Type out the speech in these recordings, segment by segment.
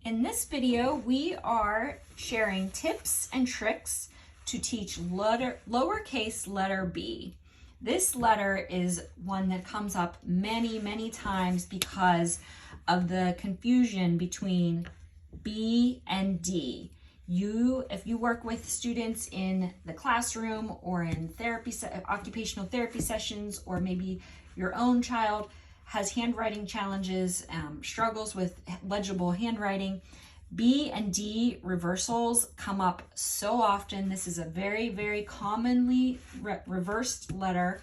In this video, we are sharing tips and tricks to teach lowercase letter B. This letter is one that comes up many times because of the confusion between B and D. If you work with students in the classroom or in occupational therapy sessions, or maybe your own child has handwriting challenges, struggles with legible handwriting, B and D reversals come up so often. This is a very commonly reversed letter.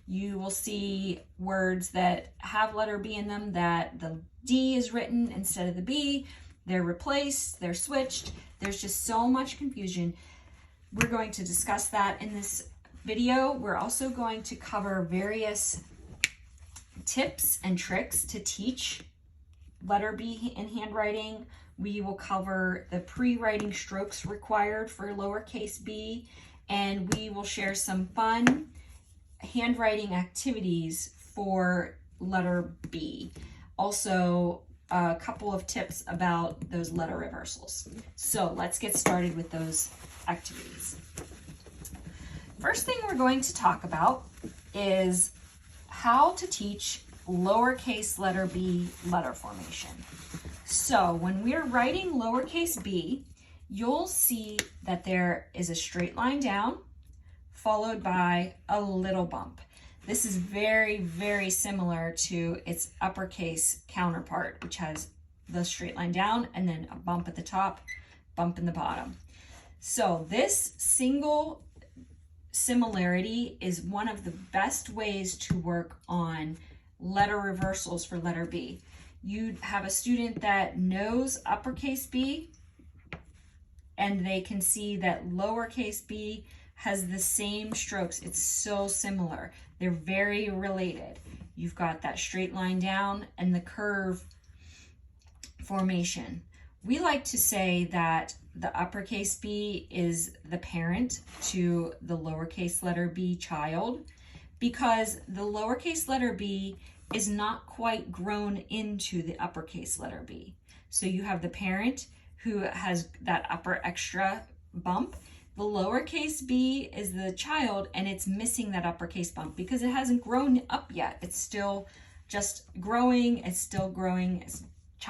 You will see words that have letter B in them that the D is written instead of the B. They're replaced, they're switched. There's just so much confusion. We're going to discuss that in this video. We're also going to cover various tips and tricks to teach letter B in handwriting. We will cover the pre-writing strokes required for lowercase b, and we will share some fun handwriting activities for letter B. Also, a couple of tips about those letter reversals. So let's get started with those activities. First thing we're going to talk about is how to teach lowercase letter B letter formation. So when we're writing lowercase b, you'll see that there is a straight line down followed by a little bump. This is very similar to its uppercase counterpart, which has the straight line down and then a bump at the top, bump in the bottom. So this single similarity is one of the best ways to work on letter reversals for letter B. You have a student that knows uppercase B and they can see that lowercase b has the same strokes. It's so similar. They're very related. You've got that straight line down and the curve formation. We like to say that the uppercase B is the parent to the lowercase letter b child, because the lowercase letter b is not quite grown into the uppercase letter B. So you have the parent who has that upper extra bump. The lowercase b is the child, and it's missing that uppercase bump because it hasn't grown up yet. It's still just growing. It's still growing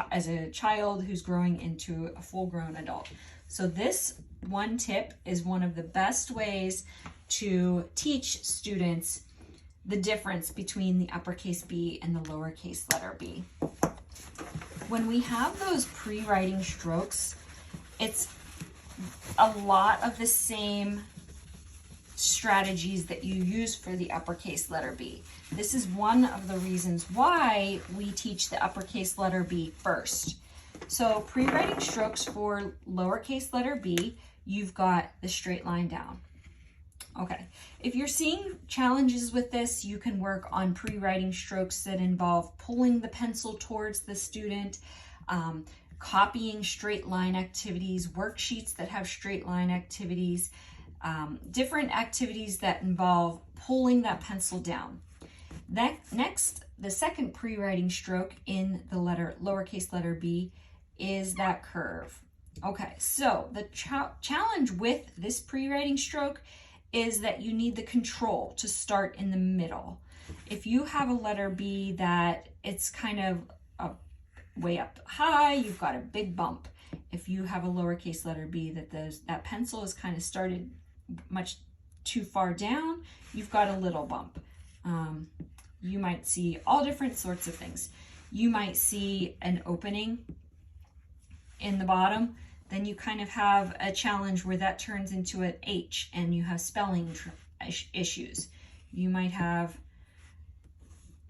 as a child who's growing into a full-grown adult. So this one tip is one of the best ways to teach students the difference between the uppercase B and the lowercase letter b. When we have those pre-writing strokes, it's a lot of the same strategies that you use for the uppercase letter B. This is one of the reasons why we teach the uppercase letter B first. So pre-writing strokes for lowercase letter b, you've got the straight line down. Okay, if you're seeing challenges with this, you can work on pre-writing strokes that involve pulling the pencil towards the student, copying straight line activities, worksheets that have straight line activities, different activities that involve pulling that pencil down. Next, the second pre-writing stroke in the lowercase letter b is that curve. Okay, so the challenge with this pre-writing stroke is that you need the control to start in the middle. If you have a letter B that it's kind of way up high, you've got a big bump. If you have a lowercase letter b that pencil is kind of started much too far down, you've got a little bump. You might see all different sorts of things. You might see an opening in the bottom. Then you kind of have a challenge where that turns into an H and you have spelling issues. You might have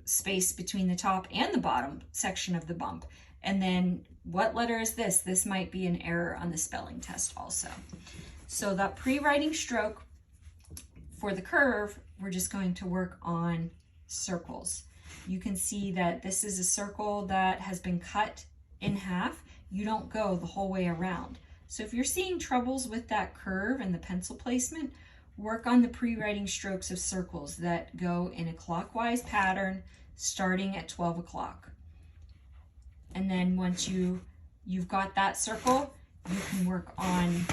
space between the top and the bottom section of the bump. And then what letter is this? This might be an error on the spelling test also. So that pre-writing stroke for the curve, we're just going to work on circles. You can see that this is a circle that has been cut in half. You don't go the whole way around. So if you're seeing troubles with that curve and the pencil placement, work on the pre-writing strokes of circles that go in a clockwise pattern starting at 12 o'clock. And then once you you've got that circle, you can work on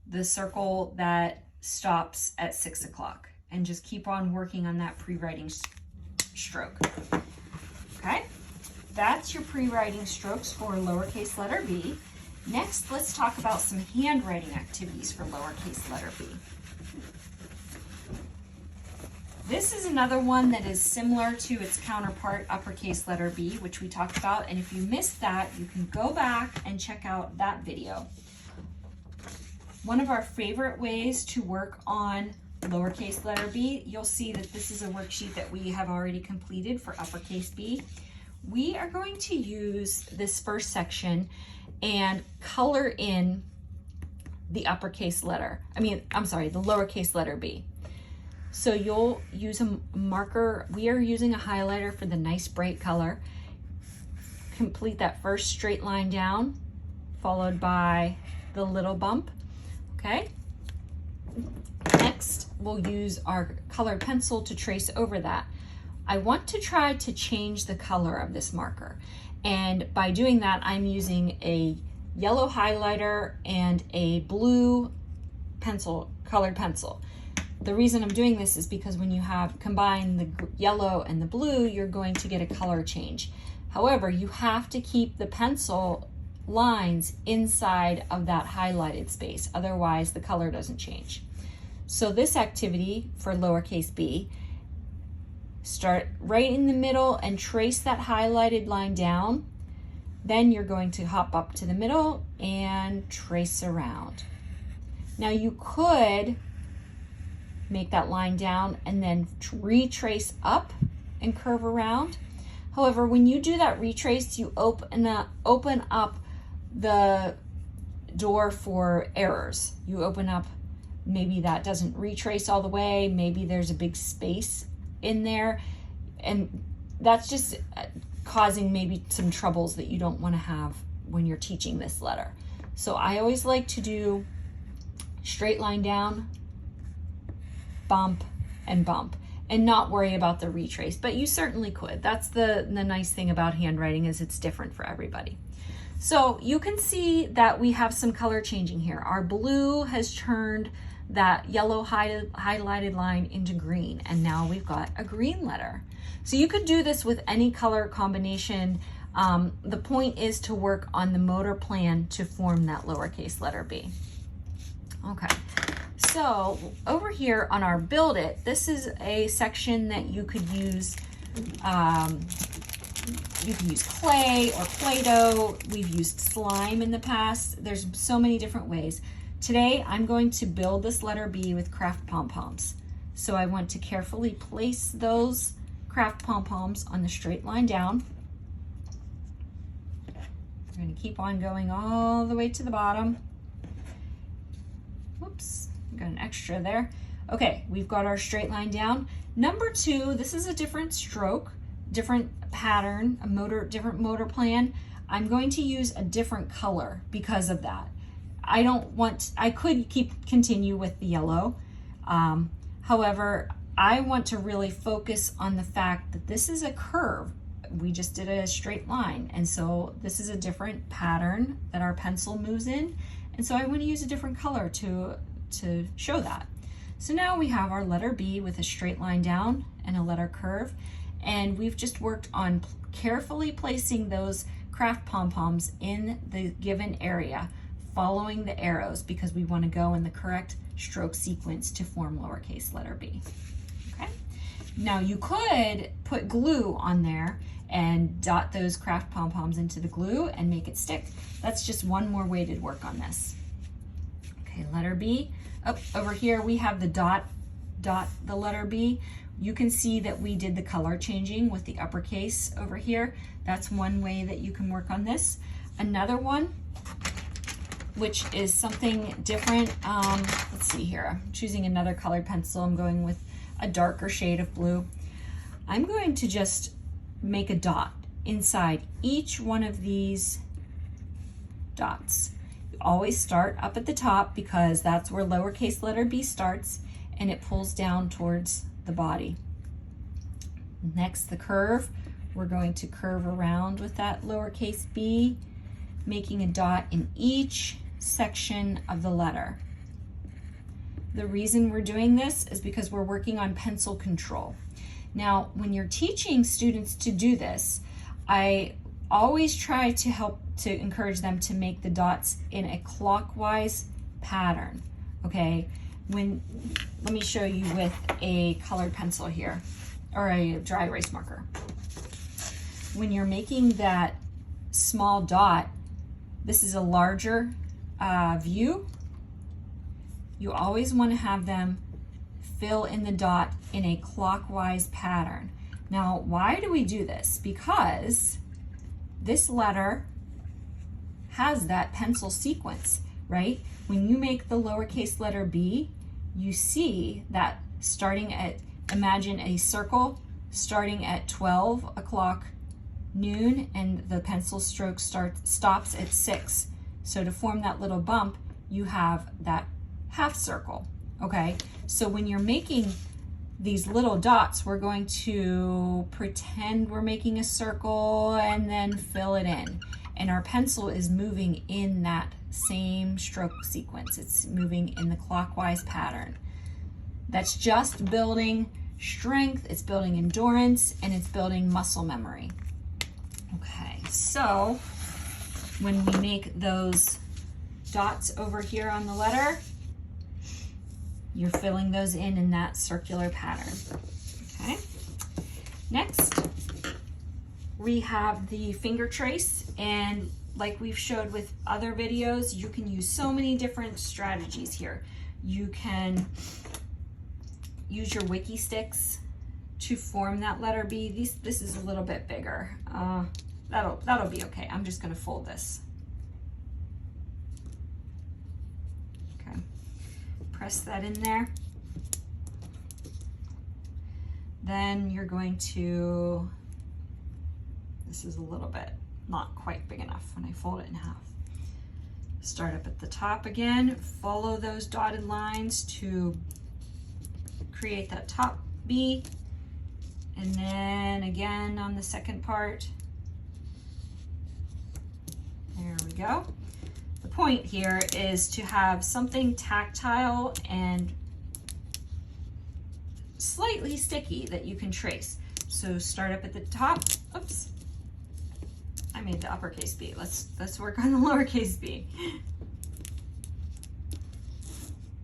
the circle that stops at 6 o'clock and just keep on working on that pre-writing stroke. Okay, that's your pre-writing strokes for lowercase letter b. Next, let's talk about some handwriting activities for lowercase letter b. This is another one that is similar to its counterpart, uppercase letter b, which we talked about. And if you missed that, you can go back and check out that video. One of our favorite ways to work on lowercase letter b, you'll see that this is a worksheet that we have already completed for uppercase b. We are going to use this first section and color in the uppercase letter. the lowercase letter b. So you'll use a marker. We are using a highlighter for the nice bright color. Complete that first straight line down, followed by the little bump, okay? Next, we'll use our colored pencil to trace over that. I want to try to change the color of this marker. And by doing that, I'm using a yellow highlighter and a blue pencil, colored pencil. The reason I'm doing this is because when you have combined the yellow and the blue, you're going to get a color change. However, you have to keep the pencil lines inside of that highlighted space. Otherwise, the color doesn't change. So this activity for lowercase b, start right in the middle and trace that highlighted line down. Then you're going to hop up to the middle and trace around. Now you could make that line down and then retrace up and curve around. However, when you do that retrace, you open up the door for errors. You open up, maybe that doesn't retrace all the way, maybe there's a big space in there, and that's just causing maybe some troubles that you don't want to have when you're teaching this letter. So I always like to do straight line down, bump, and bump, and not worry about the retrace, but you certainly could. That's the nice thing about handwriting, is it's different for everybody. So you can see that we have some color changing here. Our blue has turned that yellow highlighted line into green, and now we've got a green letter. So you could do this with any color combination. The point is to work on the motor plan to form that lowercase letter b. Okay, so over here on our Build It, this is a section that you could use. You can use clay or Play-Doh. We've used slime in the past. There's so many different ways. Today, I'm going to build this letter B with craft pom-poms. So I want to carefully place those craft pom-poms on the straight line down. We're going to keep on going all the way to the bottom. Whoops, got an extra there. Okay, we've got our straight line down. Number 2, this is a different stroke, different pattern, different motor plan. I'm going to use a different color because of that. I could continue with the yellow. However, I want to really focus on the fact that this is a curve. We just did a straight line. And so this is a different pattern that our pencil moves in. And so I want to use a different color to show that. So now we have our letter B with a straight line down and a letter curve. And we've just worked on carefully placing those craft pom-poms in the given area, following the arrows, because we want to go in the correct stroke sequence to form lowercase letter b. Okay. Now you could put glue on there and dot those craft pom-poms into the glue and make it stick. That's just one more way to work on this. Okay, letter B. Oh, over here we have the dot the letter B. You can see that we did the color changing with the uppercase over here. That's one way that you can work on this. Another one, which is something different. Let's see here. I'm choosing another colored pencil. I'm going with a darker shade of blue. I'm going to just make a dot inside each one of these dots. You always start up at the top because that's where lowercase letter b starts, and it pulls down towards the body. Next, the curve. We're going to curve around with that lowercase b making a dot in each section of the letter. The reason we're doing this is because we're working on pencil control. Now, when you're teaching students to do this, I always try to encourage them to make the dots in a clockwise pattern, okay? Let me show you with a colored pencil here, or a dry erase marker. When you're making that small dot, this is a larger view. You always want to have them fill in the dot in a clockwise pattern. Now, why do we do this? Because this letter has that pencil sequence, right? When you make the lowercase letter b, you see that starting at, imagine a circle starting at 12 o'clock noon, and the pencil stroke stops at 6. So to form that little bump, you have that half circle, okay? So when you're making these little dots, we're going to pretend we're making a circle and then fill it in. And our pencil is moving in that same stroke sequence. It's moving in the clockwise pattern. That's just building strength, it's building endurance, and it's building muscle memory. Okay, so when we make those dots over here on the letter, you're filling those in that circular pattern, okay? Next, we have the finger trace, and like we've showed with other videos, you can use so many different strategies here. You can use your wiki sticks to form that letter B. This is a little bit bigger. That'll be okay. I'm just gonna fold this. Okay, press that in there. Then you're going to, this is a little bit not quite big enough when I fold it in half. Start up at the top again, follow those dotted lines to create that top B, and then again on the second part. There we go. The point here is to have something tactile and slightly sticky that you can trace. So start up at the top. Oops, I made the uppercase B. Let's work on the lowercase b.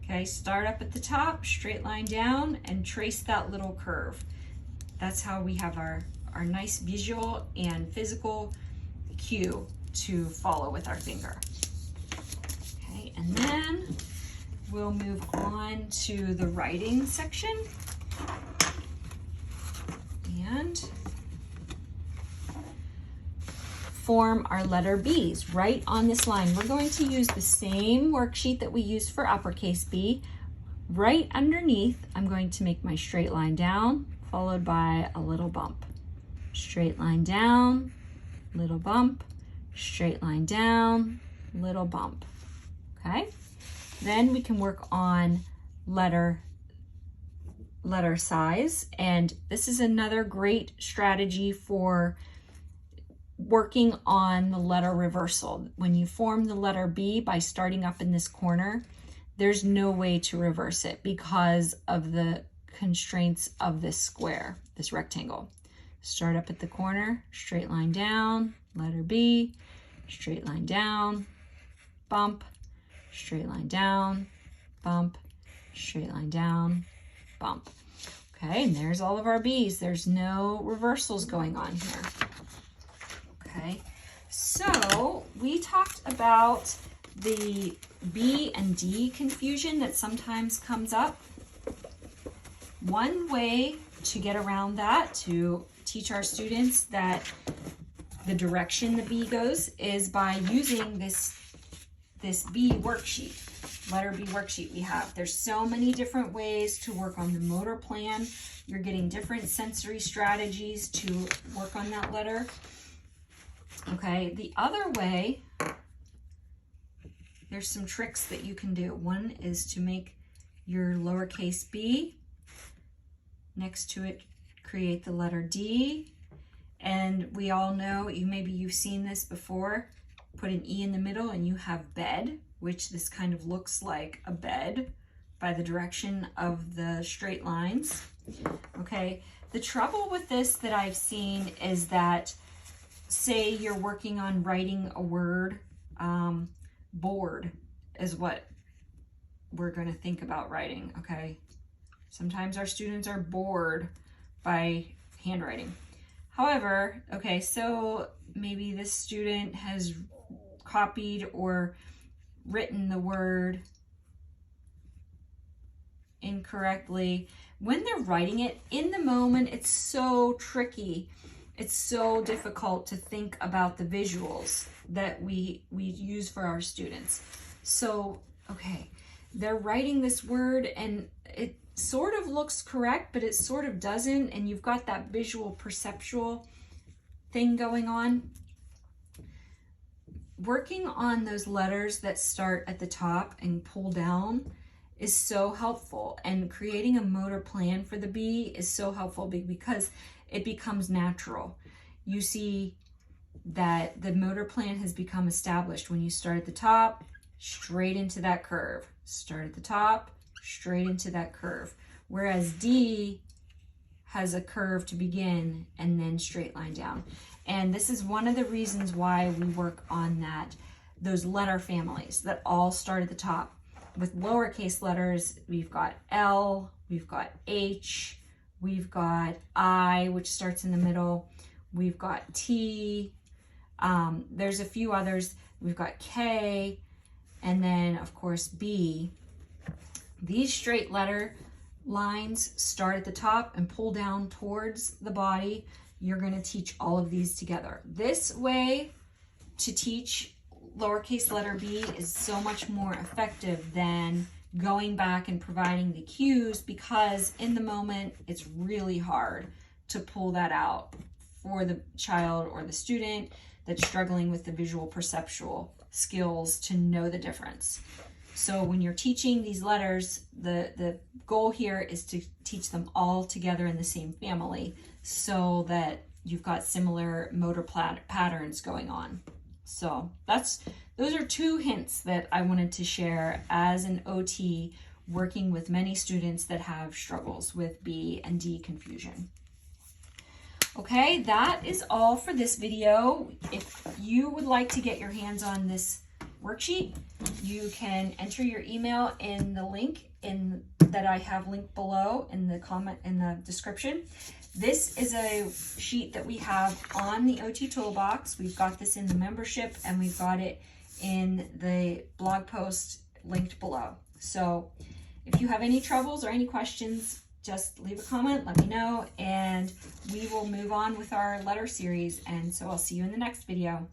Okay, start up at the top, straight line down, and trace that little curve. That's how we have our nice visual and physical cue to follow with our finger. Okay, and then we'll move on to the writing section. And form our letter B's right on this line. We're going to use the same worksheet that we used for uppercase B. Right underneath, I'm going to make my straight line down, followed by a little bump. Straight line down, little bump, straight line down, little bump. Okay? Then we can work on letter size, and this is another great strategy for working on the letter reversal. When you form the letter B by starting up in this corner, there's no way to reverse it because of the constraints of this square, this rectangle. Start up at the corner, straight line down, letter B, straight line down, bump, straight line down, bump, straight line down, bump. Okay, and there's all of our B's. There's no reversals going on here. Okay, so we talked about the B and D confusion that sometimes comes up. One way to get around that, to teach our students that the direction the B goes, is by using this B worksheet, letter B worksheet we have. There's so many different ways to work on the motor plan. You're getting different sensory strategies to work on that letter. Okay, the other way, there's some tricks that you can do. One is to make your lowercase b, next to it create the letter D, and we all know, maybe you've seen this before, put an E in the middle and you have bed, which this kind of looks like a bed by the direction of the straight lines. Okay, the trouble with this that I've seen is that, say you're working on writing a word, bored is what we're going to think about writing, okay? Sometimes our students are bored by handwriting. However, okay, so maybe this student has copied or written the word incorrectly. When they're writing it in the moment, it's so tricky. It's so difficult to think about the visuals that we use for our students. So, okay, they're writing this word and it sort of looks correct, but it sort of doesn't, and you've got that visual perceptual thing going on. Working on those letters that start at the top and pull down is so helpful, and creating a motor plan for the B is so helpful because it becomes natural. You see that the motor plan has become established when you start at the top, straight into that curve. Start at the top, straight into that curve. Whereas D has a curve to begin and then straight line down. And this is one of the reasons why we work on those letter families that all start at the top. With lowercase letters, we've got L, we've got H, we've got I, which starts in the middle, we've got T, there's a few others, we've got K, and then of course B. These straight letter lines start at the top and pull down towards the body. You're going to teach all of these together. This way to teach lowercase letter B is so much more effective than going back and providing the cues, because in the moment it's really hard to pull that out for the child or the student that's struggling with the visual perceptual skills to know the difference. So when you're teaching these letters, the goal here is to teach them all together in the same family so that you've got similar motor patterns going on. So those are two hints that I wanted to share as an OT working with many students that have struggles with B and D confusion. Okay, that is all for this video. If you would like to get your hands on this worksheet, you can enter your email in the link that I have linked below in the description. This is a sheet that we have on the OT Toolbox. We've got this in the membership and we've got it in the blog post linked below. So if you have any troubles or any questions, just leave a comment, let me know, and we will move on with our letter series. And so I'll see you in the next video.